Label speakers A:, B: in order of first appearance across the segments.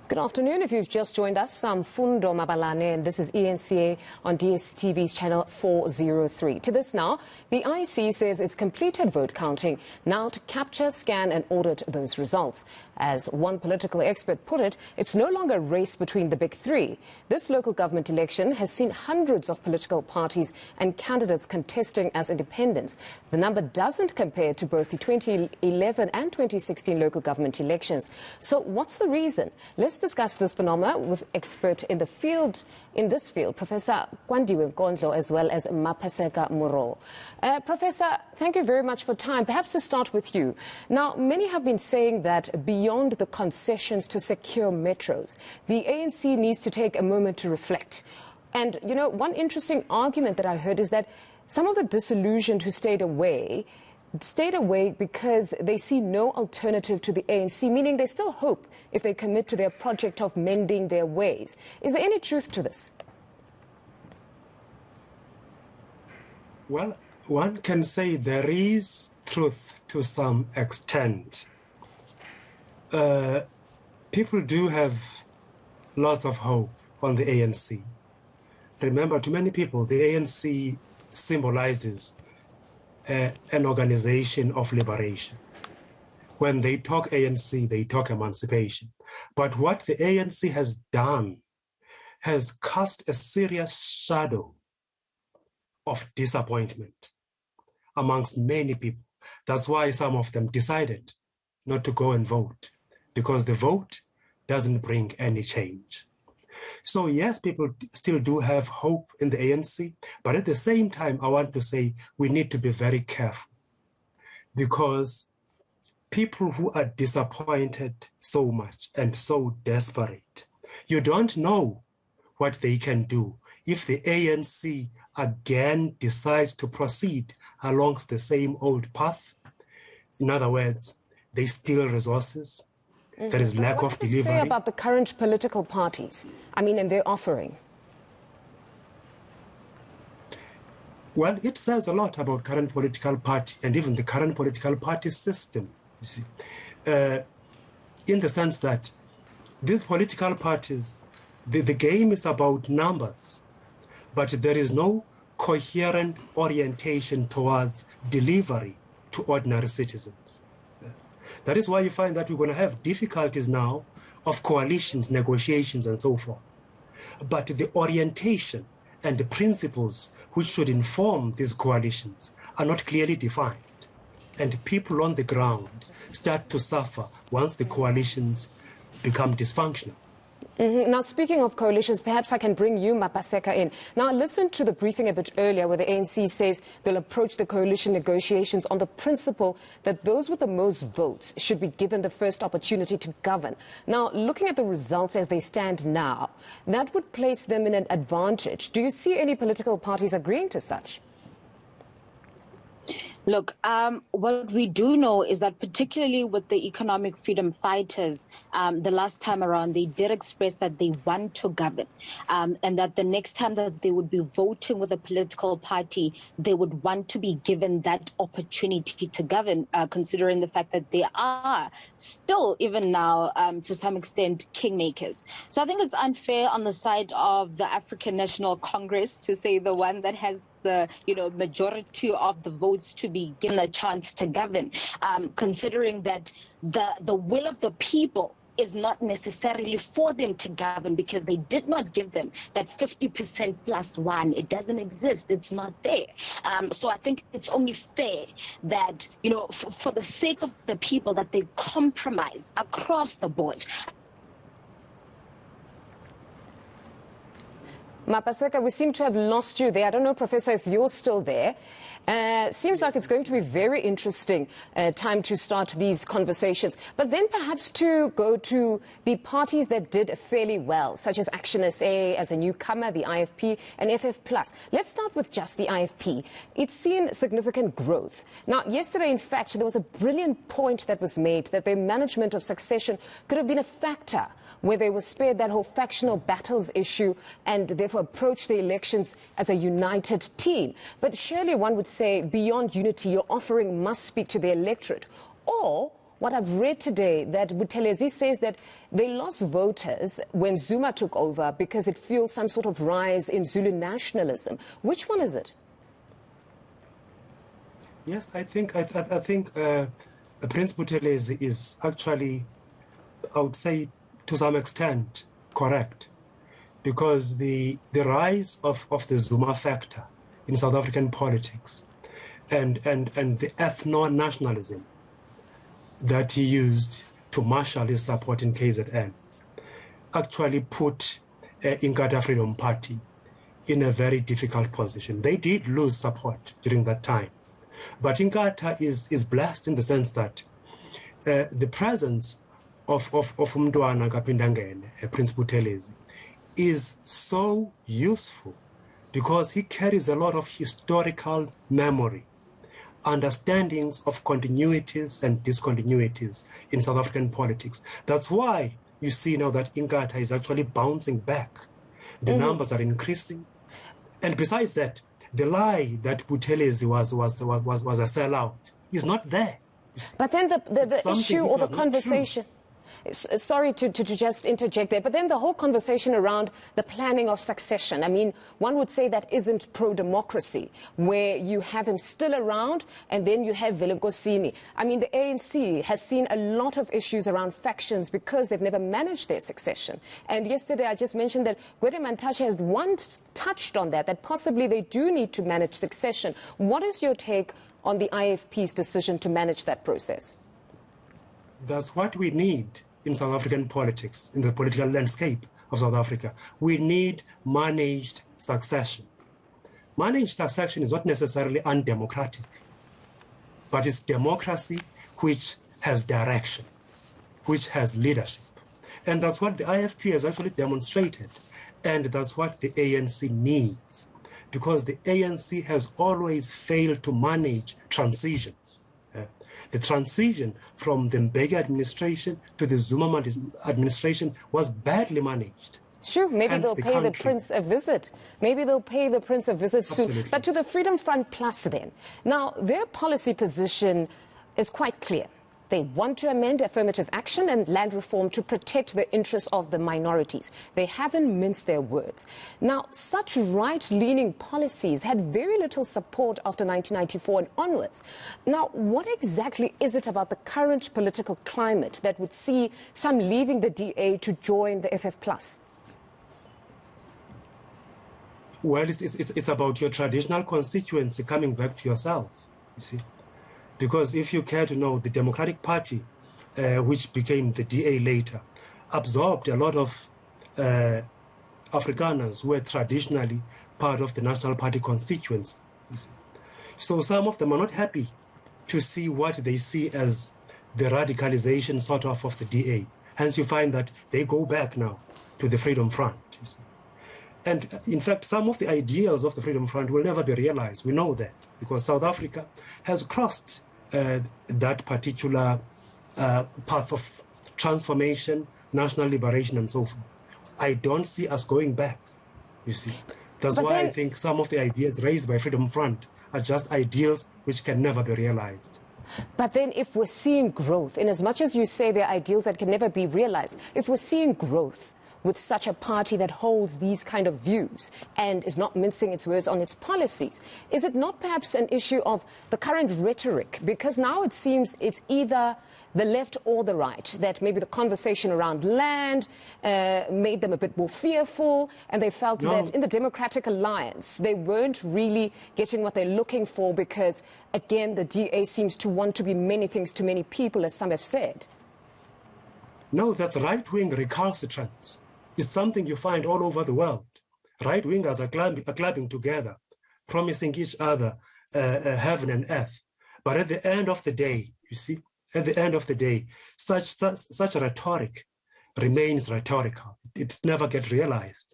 A: Good afternoon. If you've just joined us, I'm Fundo Mabalane, and this is eNCA on DSTV's channel 403. To this now, the IEC says it's completed vote counting, now to capture, scan and audit those results. As one political expert put it, it's no longer a race between the big three. This local government election has seen hundreds of political parties and candidates contesting as independents. The number doesn't compare to both the 2011 and 2016 local government elections. So what's the reason? Let's discuss this phenomenon with expert in this field, Professor Kwandiwe Kondlo, as well as Mapaseka Muroa. Professor, thank you very much for time. Perhaps to start with you. Now, many have been saying that beyond the concessions to secure metros, the ANC needs to take a moment to reflect. And, you know, one interesting argument that I heard is that some of the disillusioned who stayed away because they see no alternative to the ANC, meaning they still hope if they commit to their project of mending their ways. Is there any truth to this?
B: Well, one can say there is truth to some extent. People do have lots of hope on the ANC. Remember, to many people, the ANC symbolizes an organization of liberation. When they talk ANC, they talk emancipation. But what the ANC has done has cast a serious shadow of disappointment amongst many people. That's why some of them decided not to go and vote, because the vote doesn't bring any change. So yes, people still do have hope in the ANC, but at the same time, I want to say we need to be very careful, because people who are disappointed so much and so desperate, you don't know what they can do if the ANC again decides to proceed along the same old path. In other words, they steal resources. There is lack of delivery.
A: What does it say about the current political parties? I mean, and their offering?
B: Well, it says a lot about current political party and even the current political party system, you see, in the sense that these political parties, the game is about numbers, but there is no coherent orientation towards delivery to ordinary citizens. That is why you find that we're going to have difficulties now of coalitions, negotiations, and so forth. But the orientation and the principles which should inform these coalitions are not clearly defined. And people on the ground start to suffer once the coalitions become dysfunctional.
A: Now, speaking of coalitions, perhaps I can bring you, Mapaseka, in. Now, I listened to the briefing a bit earlier where the ANC says they'll approach the coalition negotiations on the principle that those with the most votes should be given the first opportunity to govern. Now, looking at the results as they stand now, that would place them in an advantage. Do you see any political parties agreeing to such?
C: Look, what we do know is that particularly with the economic freedom fighters, the last time around, they did express that they want to govern, and that the next time that they would be voting with a political party, they would want to be given that opportunity to govern, considering the fact that they are still, even now, to some extent, kingmakers. So I think it's unfair on the side of the African National Congress to say the one that has the majority of the votes to be given a chance to govern, considering that the will of the people is not necessarily for them to govern, because they did not give them that 50% plus one. It doesn't exist. It's not there. So I think it's only fair that, for the sake of the people, that they compromise across the board.
A: Mapaseka, we seem to have lost you there. I don't know, Professor, if you're still there. Seems like it's going to be very interesting time to start these conversations. But then perhaps to go to the parties that did fairly well, such as Action SA as a newcomer, the IFP and FF+. Let's start with just the IFP. It's seen significant growth. Now, yesterday, in fact, there was a brilliant point that was made that the management of succession could have been a factor where they were spared that whole factional battles issue and therefore approached the elections as a united team. But surely one would say beyond unity, your offering must speak to the electorate. Or what I've read today, that Buthelezi says that they lost voters when Zuma took over because it fueled some sort of rise in Zulu nationalism. Which one is it?
B: Yes, I think Prince Buthelezi is actually, I would say, to some extent, correct, because the rise of the Zuma factor in South African politics and the ethno-nationalism that he used to marshal his support in KZN actually put eNCA Freedom Party in a very difficult position. They did lose support during that time. But eNCA is blessed in the sense that the presence of Umntwana kaPhindangene, Prince Buthelezi, is so useful because he carries a lot of historical memory, understandings of continuities and discontinuities in South African politics. That's why you see now that eNCA is actually bouncing back. The numbers are increasing. And besides that, the lie that Buthelezi was a sellout is not there.
A: But then the issue or the conversation... Sorry to just interject there, but then the whole conversation around the planning of succession, I mean, one would say that isn't pro-democracy, where you have him still around and then you have Velekosini. I mean, the ANC has seen a lot of issues around factions because they've never managed their succession. And yesterday I just mentioned that Gwede Mantashe has once touched on that possibly they do need to manage succession. What is your take on the IFP's decision to manage that process?
B: That's what we need in South African politics, in the political landscape of South Africa. We need managed succession. Managed succession is not necessarily undemocratic, but it's democracy which has direction, which has leadership. And that's what the IFP has actually demonstrated. And that's what the ANC needs, because the ANC has always failed to manage transitions. The transition from the Mbeki administration to the Zuma administration was badly managed.
A: Sure, maybe they'll pay the Prince a visit. Maybe they'll pay the Prince a visit soon.
B: Absolutely.
A: But to the Freedom Front Plus then. Now, their policy position is quite clear. They want to amend affirmative action and land reform to protect the interests of the minorities. They haven't minced their words. Now, such right-leaning policies had very little support after 1994 and onwards. Now, what exactly is it about the current political climate that would see some leaving the DA to join the FF+?
B: Well, it's about your traditional constituency coming back to yourself, you see. Because if you care to know, the Democratic Party, which became the DA later, absorbed a lot of Afrikaners who were traditionally part of the National Party constituency. So some of them are not happy to see what they see as the radicalization sort of the DA. Hence you find that they go back now to the Freedom Front. You see. And in fact, some of the ideals of the Freedom Front will never be realized. We know that because South Africa has crossed that particular path of transformation, national liberation, and so forth. I don't see us going back, you see. That's why I think some of the ideas raised by Freedom Front are just ideals which can never be realized.
A: But then if we're seeing growth, in as much as you say they're ideals that can never be realized, if we're seeing growth with such a party that holds these kind of views and is not mincing its words on its policies, is it not perhaps an issue of the current rhetoric? Because now it seems it's either the left or the right, that maybe the conversation around land made them a bit more fearful, and they felt that in the Democratic Alliance, they weren't really getting what they're looking for because, again, the DA seems to want to be many things to many people, as some have said.
B: No, that's right-wing recalcitrance. It's something you find all over the world. Right-wingers are clubbing together, promising each other heaven and earth. But at the end of the day, you see, at the end of the day, such rhetoric remains rhetorical. It never gets realized.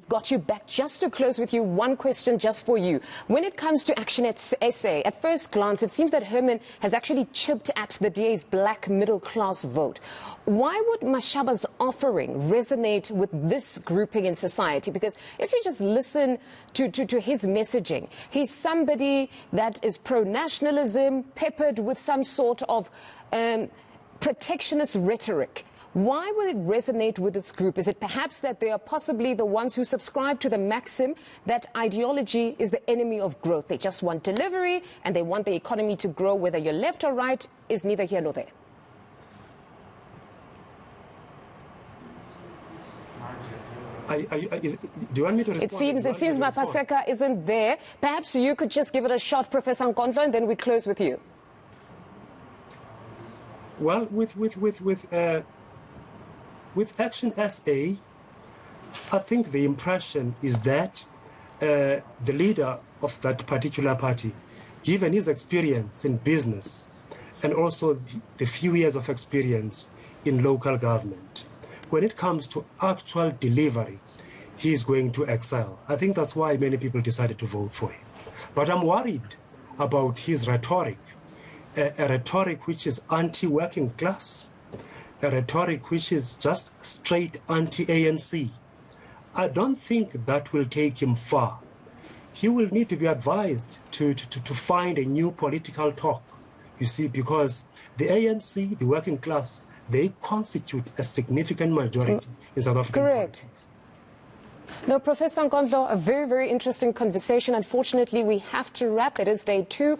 A: got you back. Just to close with you, one question just for you. When it comes to Action SA, at first glance, it seems that Herman has actually chipped at the DA's black middle-class vote. Why would Mashaba's offering resonate with this grouping in society? Because if you just listen to his messaging, he's somebody that is pro-nationalism, peppered with some sort of protectionist rhetoric. Why would it resonate with this group? Is it perhaps that they are possibly the ones who subscribe to the maxim that ideology is the enemy of growth? They just want delivery and they want the economy to grow, whether you're left or right is neither here nor there.
B: Do you want me to respond?
A: It seems Mapaseka isn't there. Perhaps you could just give it a shot, Professor Kondlo, and then we close with you.
B: Well, with Action SA, I think the impression is that the leader of that particular party, given his experience in business and also the few years of experience in local government, when it comes to actual delivery, he's going to excel. I think that's why many people decided to vote for him. But I'm worried about his rhetoric, a rhetoric which is anti-working class, a rhetoric which is just straight anti-ANC. I don't think that will take him far. He will need to be advised to find a new political talk, you see, because the ANC, the working class, they constitute a significant majority in South African politics.
A: No, Professor Kondlo, a very, very interesting conversation. Unfortunately, we have to wrap. It is day 2